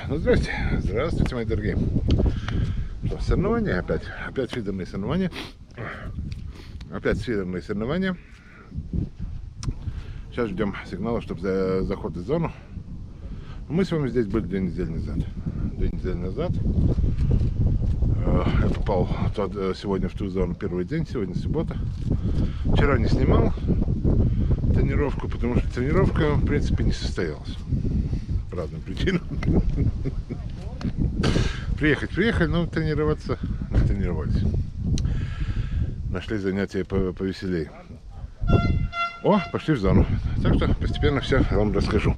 Ну, здрасте, здравствуйте, мои дорогие. Что, соревнования опять фидерные соревнования. Опять фидерные соревнования. Сейчас ждем сигнала, чтобы заход в зону. Мы с вами здесь были 2 недели назад. 2 недели назад. Я попал сегодня в ту зону первый день, сегодня суббота. Вчера не снимал тренировку, потому что тренировка, в принципе, не состоялась. По разным причинам. Приехали, но тренироваться не тренировались. Нашли занятия повеселее. О, пошли в зону. Так что постепенно все вам расскажу.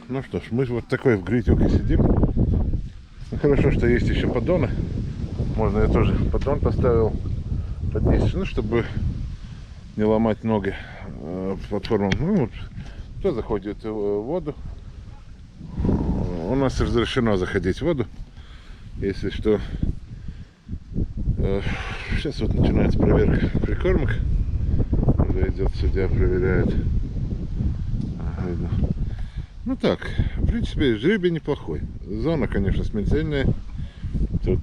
Ну что ж, мы вот такой в грязюке сидим. Ну, хорошо, что есть еще поддоны. Можно я тоже поддон поставил под низ, ну, чтобы не ломать ноги платформам. Ну, вот, кто заходит в воду, у нас разрешено заходить в воду. Если что, сейчас вот начинается проверка прикормок. Уже идет судья, проверяет. Видно. Ну так, в принципе, жребий неплохой. Зона, конечно, смертельная. Тут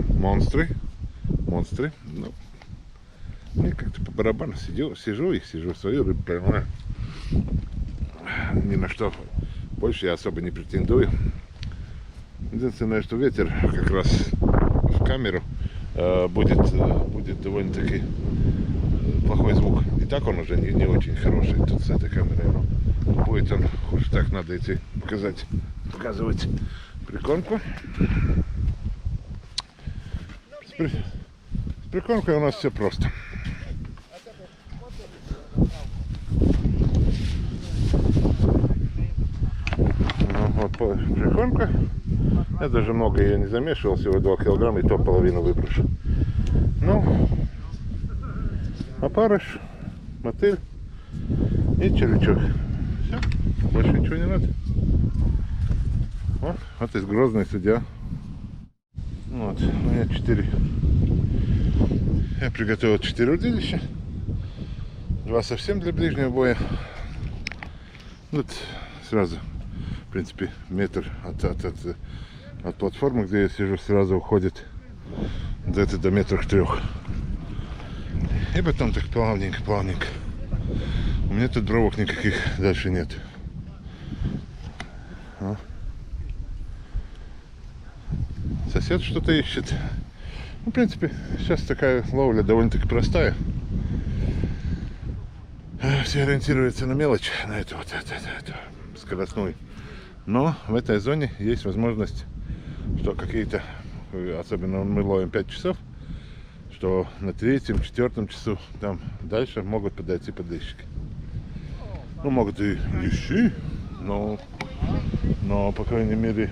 монстры. Ну, мне как-то по барабану сижу в свою рыбу, понимаю. Ни на что больше я особо не претендую. Единственное, что ветер как раз в камеру будет довольно-таки плохой звук. И так он уже не очень хороший тут с этой камерой. Но будет он хуже. Так, надо идти показывать прикормку. С прикормкой у нас все просто. Вот прикормка. Я даже много ее не замешивал, всего 2 килограмма, и то половину выброшу. Ну, опарыш, мотыль и червячок. Все, больше ничего не надо. Вот из Грозный судья. Вот, у меня 4. Я приготовил 4 удилища. 2 совсем для ближнего боя. Вот сразу, в принципе, метр от платформы, где я сижу, сразу уходит где-то до 3 метров. И потом так плавненько. У меня тут бровок никаких дальше нет. Сосед что-то ищет. Ну, в принципе, сейчас такая ловля довольно-таки простая. Все ориентируются на мелочь, на эту скоростную. Но в этой зоне есть возможность, что какие-то, особенно мы ловим 5 часов, что на 3-м, 4-м часу там дальше могут подойти подлещики. Ну, могут и лещи, но по крайней мере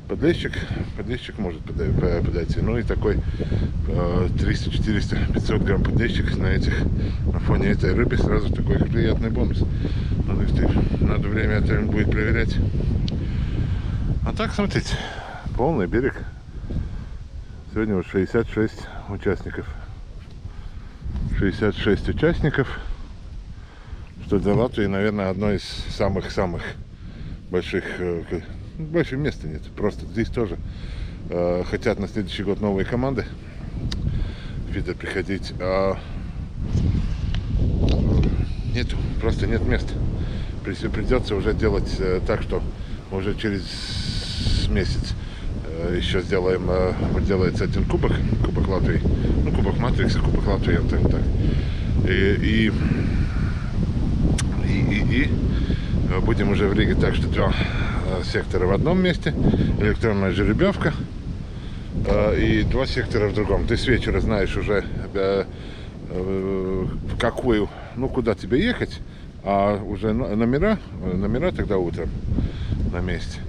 подлещик может подойти. Ну и такой 300, 400, 500 грамм подлещик на фоне этой рыбы сразу такой приятный бонус. Надо время от времени будет проверять. А так, смотрите, полный берег. Сегодня вот 66 участников. 66 участников. Что для Латвии, наверное, одно из самых-самых больших. Больше места нет. Просто здесь тоже хотят на следующий год новые команды в фидер приходить. Нету, просто нет места. Придется уже делать так, что уже через месяц еще сделаем, делается один кубок Латвии. Ну, кубок Матрикса, кубок Латвии, вот так. И будем уже в Риге так, что 2 сектора в одном месте, электронная жеребьевка, и 2 сектора в другом. Ты с вечера знаешь уже, в какую, ну, куда тебе ехать, а уже номера тогда утром на месте.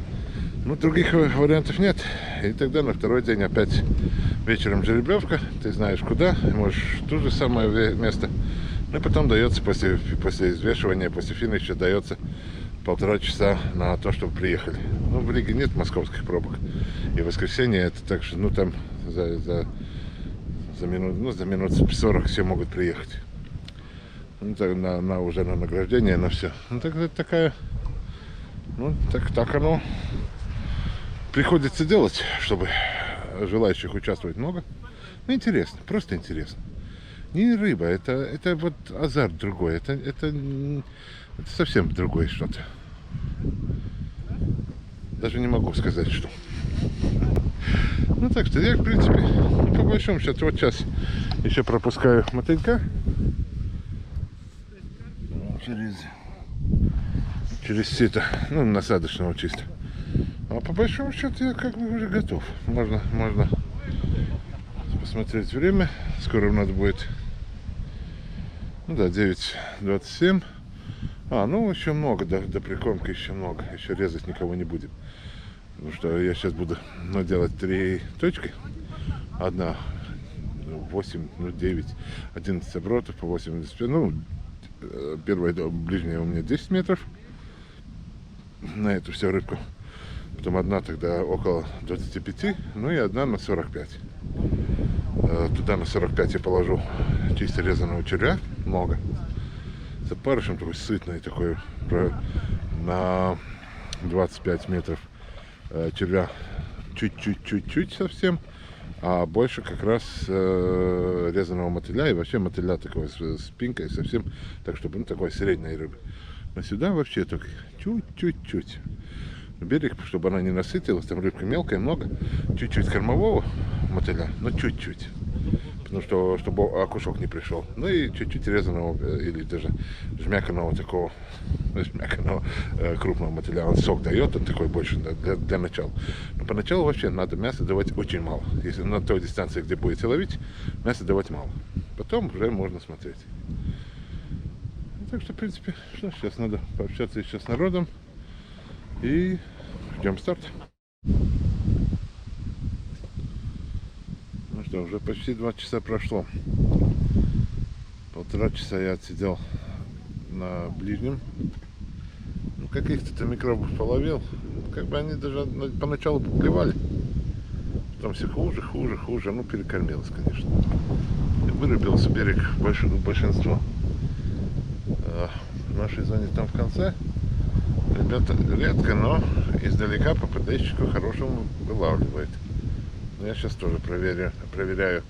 Ну, других вариантов нет. И тогда на второй день опять вечером жеребьевка, ты знаешь куда, можешь в то же самое место. Ну и потом дается после взвешивания, после финиша дается 1,5 часа на то, чтобы приехали. Ну, в Риге нет московских пробок. И в воскресенье это так что, ну, там за минут 40 все могут приехать. Ну, на уже на награждение, на все. Ну, так это такая, ну, так оно приходится делать, чтобы желающих участвовать много. Ну, интересно, просто интересно. Не рыба, это вот азарт другой, это совсем другое что-то. Даже не могу сказать, что. Ну, так что я, в принципе, ну, по большому счету, вот сейчас еще пропускаю мотылька. Через сито, ну, насадочного чисто. А по большому счету я как бы уже готов. Можно посмотреть время. Скоро надо будет, ну да, 9:27. Ну еще много, до прикормки еще много. Еще резать никого не будем. Потому что я сейчас буду, ну, делать 3 точки. Одна 8, 9, 11 оборотов по 85. Ну, первая ближняя у меня 10 метров на эту всю рыбку. Потом одна тогда около 25, ну и одна на 45. Туда на 45 я положу чисто резаного червя, много. С опарышем такой сытный, такой на 25 метров червя чуть-чуть совсем. А больше как раз резаного мотыля и вообще мотыля такого с пинкой совсем, так чтобы, ну, такой средней рыбы. Но сюда вообще только чуть-чуть берег, чтобы она не насытилась, там рыбка мелкая, много, чуть-чуть кормового мотыля, но чуть-чуть, потому что чтобы окушок не пришел, ну и чуть-чуть резаного или даже жмяканого такого, жмяканого крупного мотыля. Он сок дает, он такой больше для начала. Но поначалу вообще надо мясо давать очень мало. Если на той дистанции, где будете ловить, мясо давать мало. Потом уже можно смотреть. Так что, в принципе, что, сейчас надо пообщаться еще с народом и ждем старт. Ну что, уже почти 2 часа прошло. 1,5 часа я отсидел на ближнем. Ну, каких-то микробов половил. Как бы они даже поначалу поплевали. Потом все хуже. Ну, перекормилось, конечно. И вырубился берег большинство. В нашей зоне там в конце ребята редко, но издалека по ПДщику хорошему вылавливает. Но я сейчас тоже проверяю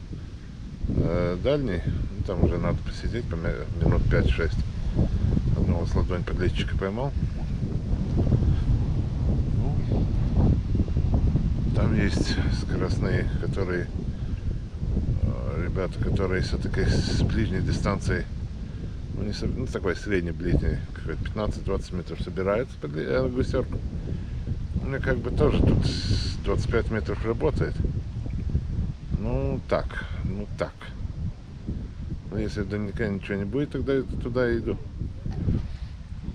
дальний. Ну, там уже надо посидеть по минут 5-6. Одного с ладонь подлещика поймал. Ну, там есть скоростные, которые ребята, которые все-таки с ближней дистанции, ну, не, ну, такой средней ближней, 15-20 метров собираются под гусерку. У меня как бы тоже тут 25 метров работает. Ну так. Но если далеко ничего не будет, тогда я туда и иду.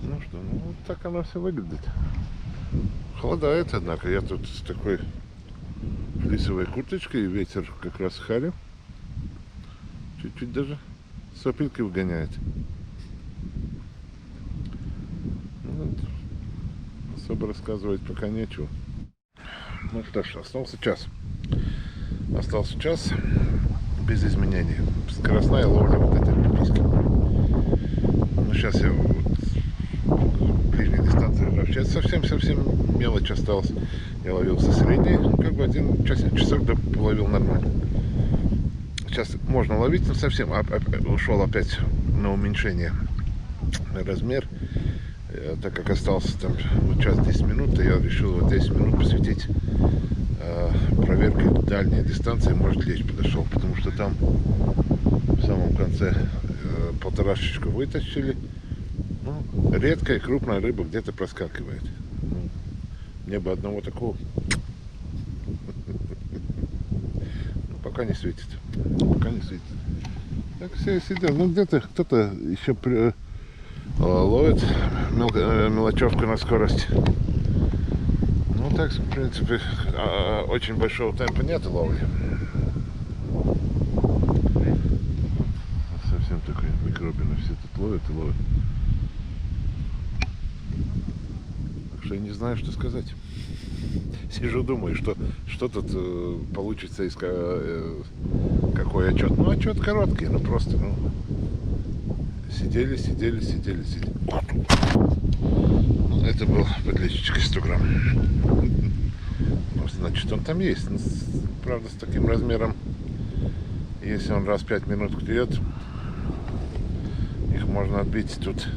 Ну что, ну вот так оно все выглядит. Холодает, однако. Я тут с такой флисовой курточкой, и ветер как раз харю. Чуть-чуть даже сопельки выгоняет. Ну, вот. Особо рассказывать пока нечего. Ну что ж, остался час без изменений. Скоростная ловля вот этой приписки. Ну сейчас я вот ближней дистанции вообще совсем мелочь осталось. Я ловил со средней, как бы один часок половил нормально. Сейчас можно ловить, но совсем ушел опять на уменьшение размер. Так как остался там час 10 минут, то я решил вот 10 минут посвятить проверке дальней дистанции, может лечь подошел, потому что там в самом конце полторашечку вытащили. Ну, редкая крупная рыба где-то проскакивает. Ну, мне бы одного такого. Пока не светит. Так все сидят. Ну где-то кто-то еще ловит мелочевку на скорость. Ну так, в принципе, очень большого темпа нет ловли. Совсем такой микробины все тут ловят и ловят. Так что я не знаю, что сказать. Сижу, думаю, что тут получится, какой отчет. Ну, отчет короткий, ну просто, Сидели. Ну, это был подлещичек 100 грамм. Ну, значит, он там есть. Но, правда, с таким размером, если он раз в 5 минут клюет, их можно отбить тут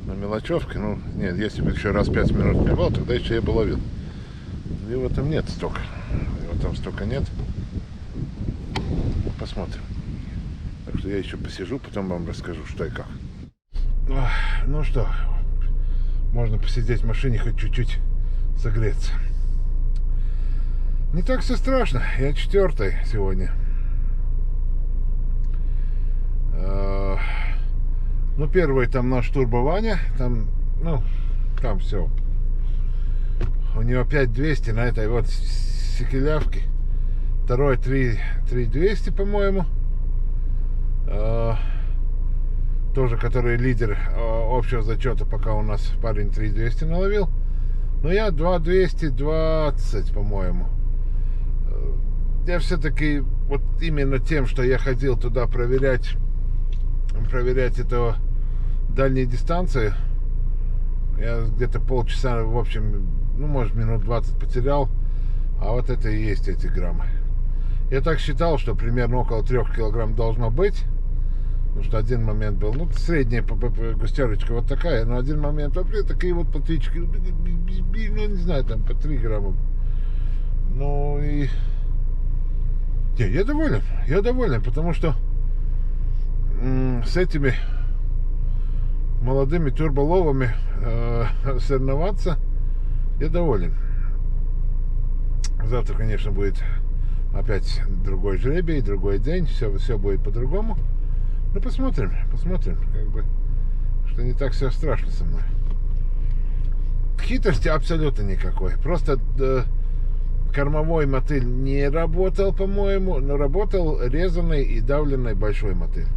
на мелочевке. Ну, нет, если бы еще раз в 5 минут клевал, тогда еще я бы ловил. Его там нет столько. Его там столько нет. Посмотрим. Так что я еще посижу, потом вам расскажу, что и как. Ну что, можно посидеть в машине, хоть чуть-чуть согреться. Не так все страшно. Я 4-й сегодня. Ну, первый там наш Турбо Ваня. Там, ну, там все. У него 5200 на этой вот секелявке. Второй 3200, по-моему. Тоже, который лидер общего зачета, пока у нас парень 3200 наловил. Но я 2220, по-моему. Я все-таки вот именно тем, что я ходил туда проверять эту дальние дистанции, я где-то полчаса, в общем, ну, может, минут 20 потерял. А вот это и есть эти граммы. Я так считал, что примерно около 3 килограмм должно быть. Потому что один момент был, ну, средняя густерочка вот такая, но один момент вообще такие вот плотвички, ну, не знаю, там по 3 грамма. Ну и... Не, я доволен, потому что с этими молодыми турболовами соревноваться я доволен. Завтра, конечно, будет опять другой жребий, другой день, все будет по-другому. Ну, посмотрим, как бы, что не так все страшно со мной. Хитрости абсолютно никакой. Просто кормовой мотыль не работал, по-моему, но работал резанный и давленный большой мотыль.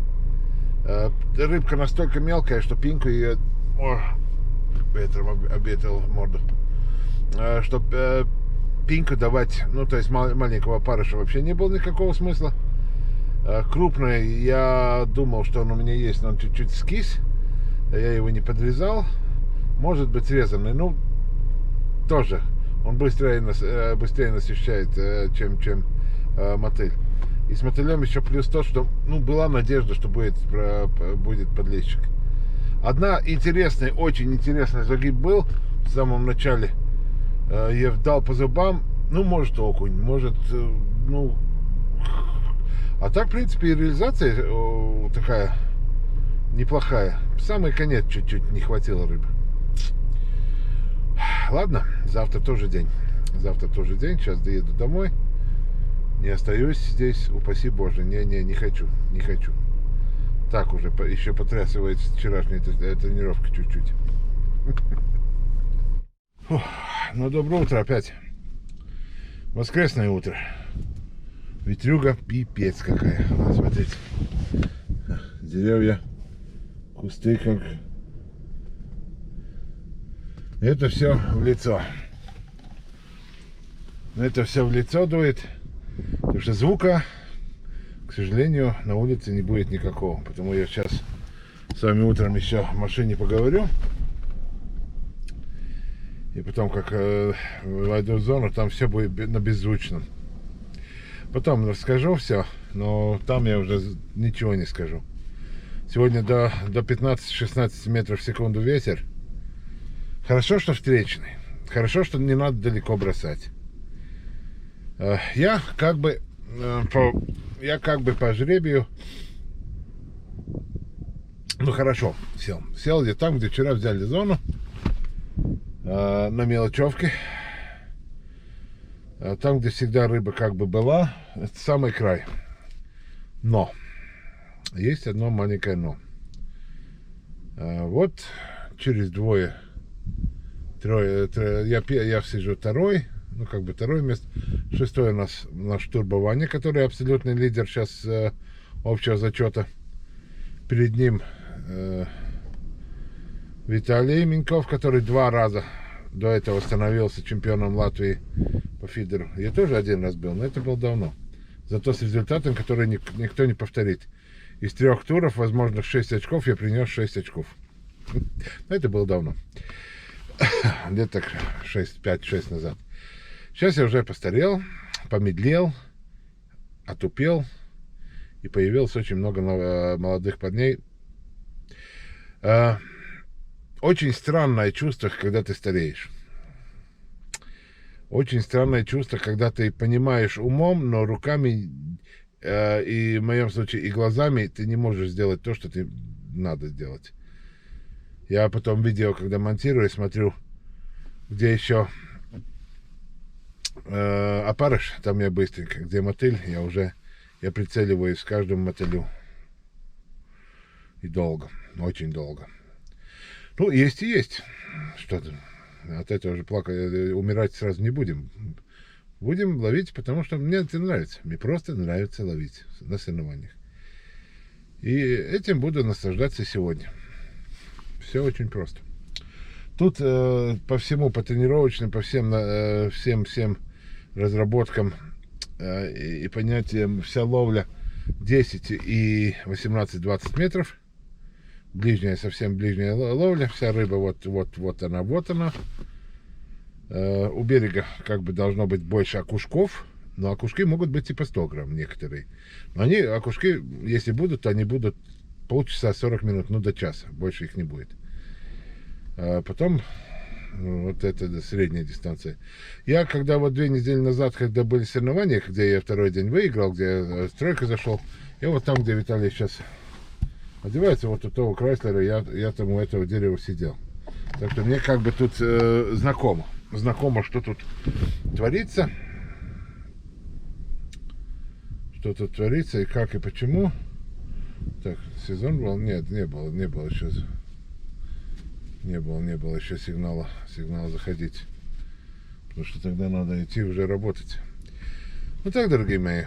Рыбка настолько мелкая, что пинку ее... ветром обветрил морду. Чтобы пинку давать, ну, то есть маленького опарыша вообще не было никакого смысла. Крупный, я думал, что он у меня есть, но он чуть-чуть скис. Я его не подрезал. Может быть резанный, ну, тоже. Он быстрее насыщает, чем мотыль. И с мотылем еще плюс то, что, ну, была надежда, что будет подлещик. Очень интересный загиб был в самом начале. Я дал по зубам, ну, может, окунь, может, ну... А так, в принципе, и реализация такая неплохая. В самый конец чуть-чуть не хватило рыбы. Ладно, завтра тоже день. Сейчас доеду домой. Не остаюсь здесь, упаси Боже. Не хочу. Так уже еще потрясывает вчерашняя тренировка чуть-чуть. Ну, доброе утро опять. Воскресное утро. Ветрюга пипец какая. Смотрите. Деревья, кусты как. Это все в лицо. Дует. Потому что звука, к сожалению, на улице не будет никакого. Потому я сейчас с вами утром еще в машине поговорю. И потом, как войду в зону, там все будет на беззвучном. Потом расскажу все, но там я уже ничего не скажу. Сегодня до 15-16 метров в секунду ветер. Хорошо, что встречный. Хорошо, что не надо далеко бросать. Я как бы по жребию, ну, хорошо, сел. Сел где там, где вчера взяли зону, на мелочевке. Там, где всегда рыба как бы была, это самый край. Но есть одно маленькое но. Вот через трое, я сижу второй, ну, как бы второе место. Шестой у нас наш Турбо Ваня, который абсолютный лидер сейчас общего зачета. Перед ним Виталий Миньков, который 2 раза до этого становился чемпионом Латвии по фидеру. Я тоже 1 раз был, но это было давно. Зато с результатом, который никто не повторит. из 3 туров, возможных 6 очков, я принес 6 очков. Но это было давно. Где-то 5-6 назад. Сейчас я уже постарел, помедлел, отупел. И появилось очень много молодых парней. Очень странное чувство, когда ты стареешь. Очень странное чувство, когда ты понимаешь умом, но руками и в моем случае и глазами ты не можешь сделать то, что ты надо сделать. Я потом видео, когда монтирую, смотрю, где еще опарыш, там я быстренько, где мотыль, я прицеливаюсь к каждому мотылю. И долго, очень долго. Ну, есть и есть. Что-то. От этого уже умирать сразу не будем. Будем ловить, потому что мне это нравится. Мне просто нравится ловить на соревнованиях. И этим буду наслаждаться сегодня. Все очень просто. Тут по всему, по тренировочным, по всем разработкам и понятиям вся ловля 10 и 18-20 метров. Ближняя, совсем ближняя ловля. Вся рыба вот она. У берега как бы должно быть больше окушков. Но окушки могут быть и по 100 грамм некоторые. Но окушки, если будут, то они будут полчаса, 40 минут, ну до часа. Больше их не будет. А потом вот это средняя дистанция. Я когда вот 2 недели назад, когда были соревнования, где я второй день выиграл, где я с тройкой зашел, и вот там, где Виталий сейчас одевается, вот у того Крайслера, я там у этого дерева сидел. Так что мне как бы тут знакомо, что тут творится. Что тут творится и как и почему. Так, сезон был? Нет, не было еще. Не было еще сигнала заходить. Потому что тогда надо идти уже работать. Ну так, дорогие мои,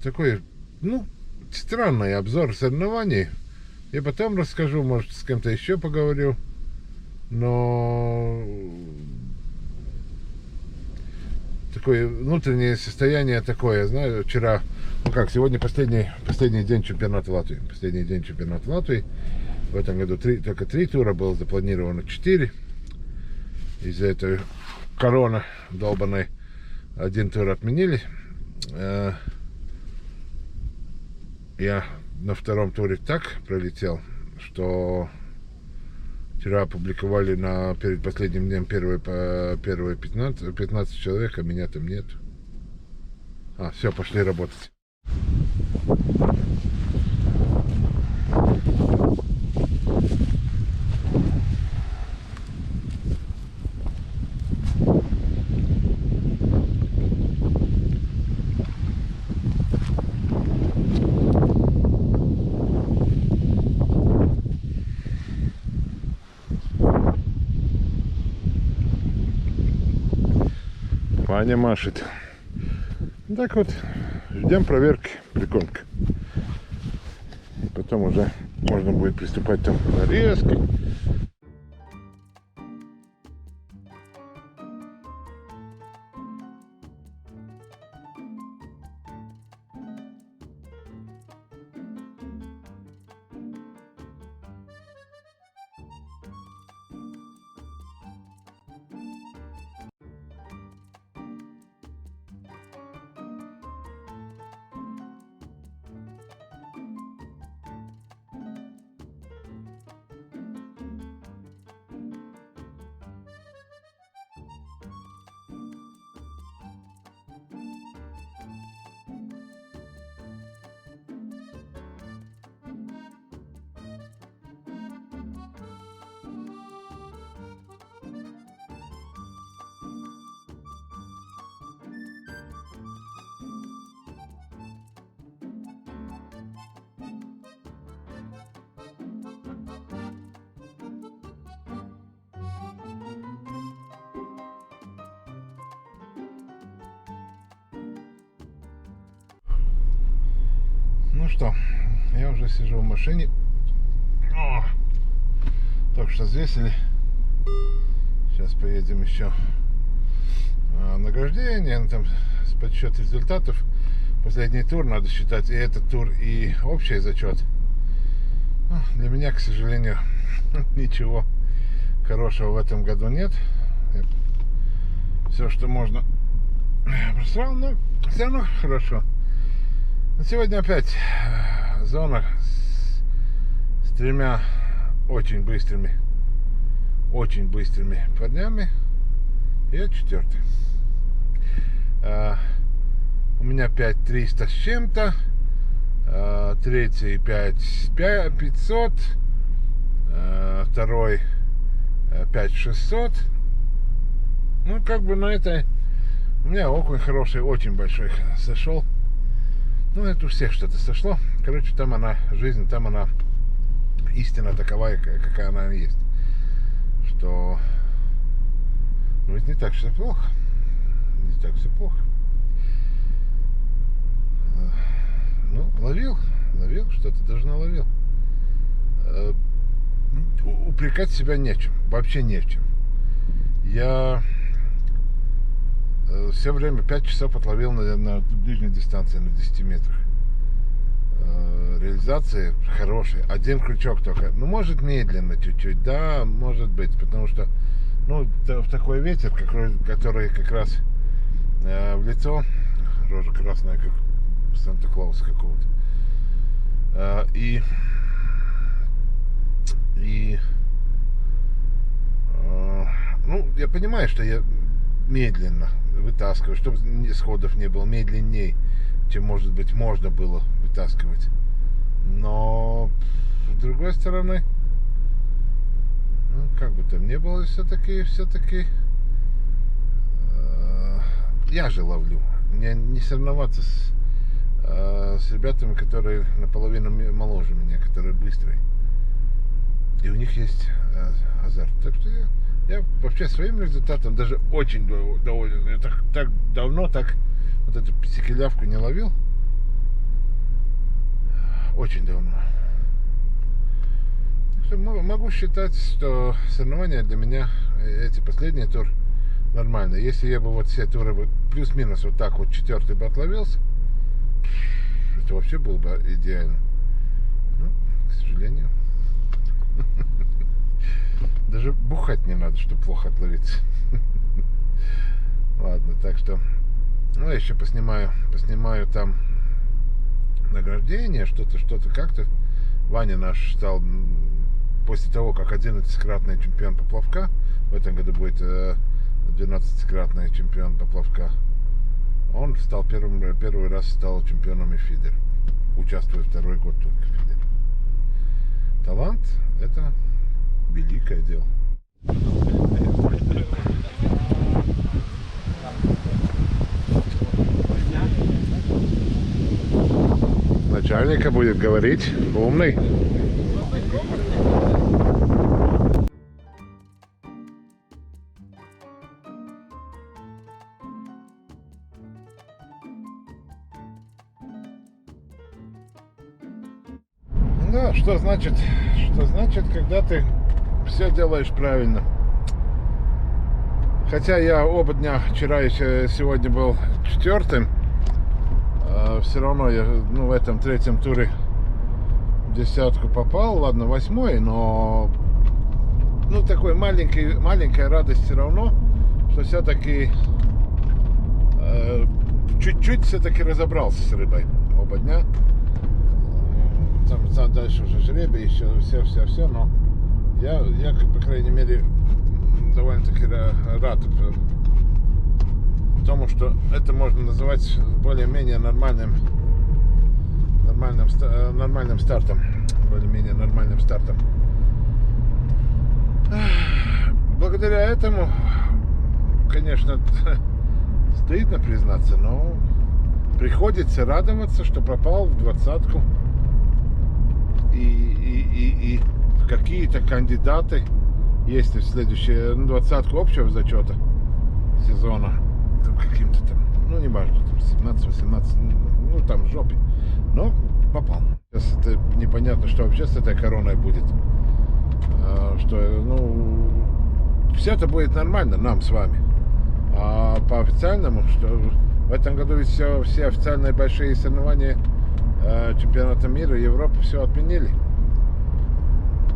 такой, странный обзор соревнований. Я потом расскажу, может, с кем-то еще поговорю. Но такое внутреннее состояние такое, знаю, вчера, сегодня последний день чемпионата Латвии. Последний день чемпионата Латвии. В этом году только 3 тура, было запланировано 4. Из-за этой короны долбаной 1 тур отменили. Я на 2-м туре так пролетел, что вчера опубликовали перед последним днем первые 15 человек, а меня там нет. Все, пошли работать. Ваня машет. Так вот, ждем проверки прикормки. И потом уже можно будет приступать там к нарезке. Ну что, я уже сижу в машине. Только что взвесили. Сейчас поедем еще награждение, там подсчет результатов. последний тур надо считать, и этот тур, и общий зачет. Для меня, к сожалению, ничего хорошего в этом году нет. Все, что можно, просрал, но все равно хорошо. Но сегодня опять зона с тремя очень быстрыми парнями. И я четвертый. У меня 5300 с чем-то. Третий 5500. Второй 5600. Ну, как бы на этой у меня окунь хороший, очень большой сошел. Ну, это у всех что-то сошло. Короче, там она, жизнь, там она истина таковая, какая она есть. Что, ну, ведь не так все плохо. Не так все плохо. Ну, ловил, что-то даже наловил. Упрекать себя не в чем, вообще не в чем. Я все время 5 часов отловил на ближней дистанции, на 10 метрах. Реализации хорошие. Один крючок только. Ну, может, медленно чуть-чуть, да, может быть, потому что, ну, в такой ветер, который как раз в лицо, рожа красная, как Санта-Клауса какого-то. Ну, я понимаю, что я медленно вытаскиваю, чтобы сходов не было, медленней, чем, может быть, можно было вытаскивать. Но с другой стороны, ну, как бы там ни было, все-таки я же ловлю. Мне не соревноваться с ребятами, которые наполовину моложе меня, которые быстрые. И у них есть азарт. Так что я вообще своим результатом даже очень доволен. Я так давно вот эту пятикилявку не ловил. Очень давно. Так что могу считать, что соревнования для меня, эти последние тур, нормально. Если я бы вот все туры плюс-минус вот так вот четвертый бы отловился, это вообще было бы идеально. Ну, к сожалению. Даже бухать не надо, чтобы плохо отловиться. Ладно, так что, ну, я еще поснимаю там награждение, что-то как-то. Ваня наш стал, после того, как 11-кратный чемпион поплавка, в этом году будет 12-кратный чемпион поплавка, он стал первый раз стал чемпионом и фидер. Участвует второй год только в фидер. Талант — это великое дело. Начальника будет говорить, умный. Да, что значит, когда ты все делаешь правильно. Хотя я оба дня, вчера и сегодня был четвертым, все равно я, ну, в этом третьем туре в десятку попал, ладно, 8-й, но, ну, такой маленькая радость все равно, что все-таки чуть-чуть все-таки разобрался с рыбой оба дня. Там дальше уже жребий, еще все, но я, по крайней мере, довольно-таки рад тому, что это можно называть более-менее нормальным стартом. Более-менее нормальным стартом. Благодаря этому, конечно, стыдно признаться, но приходится радоваться, что попал в 20-ку. И какие-то кандидаты есть в следующую 20-ку общего зачета сезона. Там каким-то там, ну, не важно, там 17-18, ну, там в жопе. Но попал. Сейчас это непонятно, что вообще с этой короной будет. Что, ну, все это будет нормально нам с вами. А по официальному, что В этом году ведь все официальные большие соревнования чемпионата мира, Европы все отменили.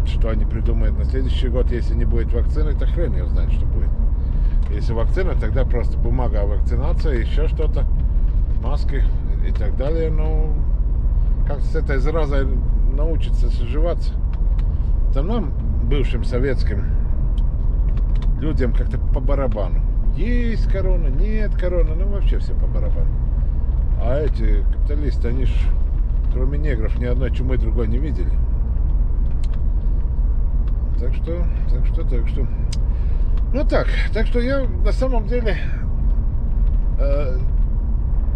Что они придумают на следующий год, если не будет вакцины, то хрен его знает, что будет. Если вакцина, тогда просто бумага о вакцинации, еще что-то, маски и так далее. Но как-то с этой заразой научиться соживаться. Там нам, бывшим советским людям, как-то по барабану. Есть корона, нет короны, ну вообще все по барабану. А эти капиталисты, они ж кроме негров ни одной чумы другой не видели. Так что. Ну так что я на самом деле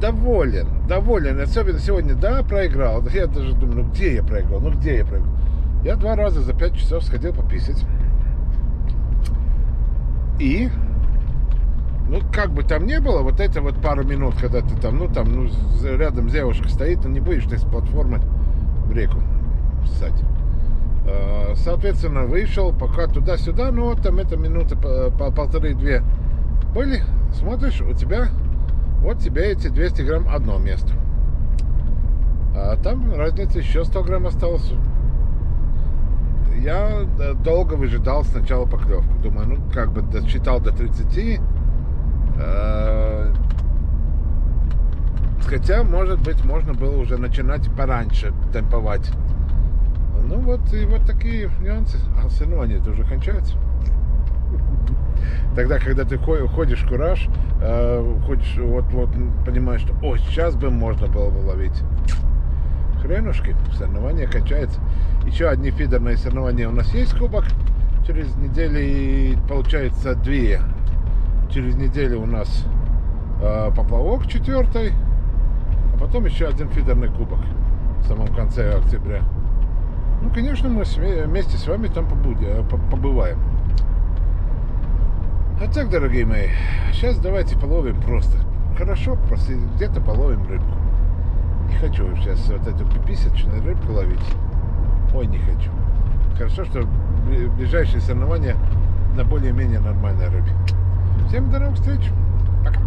доволен. Особенно сегодня, да, проиграл. Я даже думаю, где я проиграл? Я 2 раза за 5 часов сходил пописать. И, ну, как бы там ни было, вот это вот пару минут, когда ты там, рядом девушка стоит, ну, не будешь ты с платформы в реку ссать. Соответственно, вышел, пока туда-сюда, ну, вот там это минуты полторы-две были, смотришь, у тебя, вот тебе эти 200 грамм одно место. А там разница еще 100 грамм осталось. Я долго выжидал сначала поклевку. Думаю, ну, как бы досчитал до 30. Хотя, может быть, можно было уже начинать пораньше темповать. Ну вот, и вот такие нюансы. А соревнования-то уже кончаются. Тогда, когда ты ходишь в кураж, ходишь, вот понимаешь, что сейчас бы можно было бы ловить. Хренушки, соревнования кончаются. Еще одни фидерные соревнования у нас есть, кубок. Через неделю, получается, 2. Через неделю у нас поплавок 4-й. А потом еще один фидерный кубок в самом конце октября. Ну, конечно, мы вместе с вами там побываем. А так, дорогие мои, сейчас давайте половим просто. Хорошо, просто где-то половим рыбку. Не хочу сейчас вот эту пиписечную рыбку ловить. Ой, не хочу. Хорошо, что ближайшие соревнования на более-менее нормальной рыбе. Всем до новых встреч. Пока.